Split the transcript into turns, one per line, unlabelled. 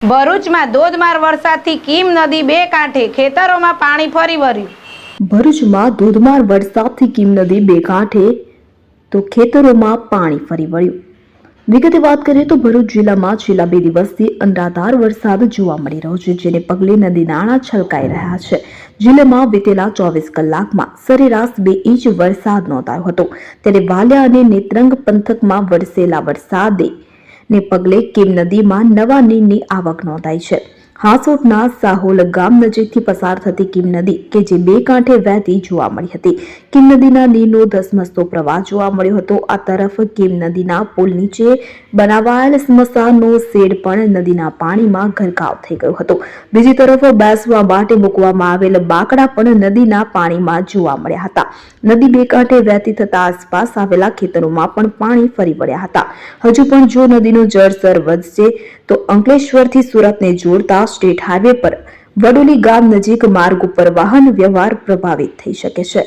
ભરૂચમાં ધોધમાર વરસાદથી કીમ નદી બે કાંઠે, ખેતરોમાં પાણી ફરી વળ્યું.
ભરૂચમાં ધોધમાર વરસાદથી કીમ નદી બે કાંઠે તો ખેતરોમાં પાણી ફરી વળ્યું. વિગતે વાત કરીએ તો ભરૂચ જિલ્લામાં છેલ્લા 2 દિવસથી અનરાધાર વરસાદ જોવા મળી રહ્યો છે, જેને પગલે નદી નાળા છલકાઈ રહ્યા છે. જિલ્લામાં વિતેલા 24 કલાકમાં સરેરાશ 2 ઇંચ વરસાદ નોંધાયો હતો. ત્યારે વાલિયા અને નેત્રંગ પંથકમાં વરસેલા વરસાદે ને પગલે કીમ નદીમાં નવા નીરની આવક નોંધાઈ છે. હાંસોટના સાહોલ ગામ નજીકથી પસાર થતી કીમ નદી કે જે બે કાંઠે વહેતી જોવા મળી હતી. કીમ નદીના નીરનો ધસમસતો પ્રવાહ જોવા મળ્યો હતો. આ તરફ કીમ નદીના પુલ નીચે બનાવાયેલ સ્મશાનનો શેડ પણ નદીના પાણીમાં ગરકાવ થઈ ગયો હતો. બીજી તરફ બેસવા માટે મૂકવામાં આવેલ બાકડા પણ નદીના પાણીમાં જોવા મળ્યા હતા. નદી બે કાંઠે વહેતી થતા આસપાસ આવેલા ખેતરોમાં પણ પાણી ફરી વળ્યા હતા. હજુ પણ જો નદીનું જળસ્તર વધશે તો અંકલેશ્વરથી સુરતને જોડતા સ્ટેટ હાઈવે પર વડોલી ગામ નજીક માર્ગ ઉપર વાહન વ્યવહાર પ્રભાવિત થઈ શકે છે.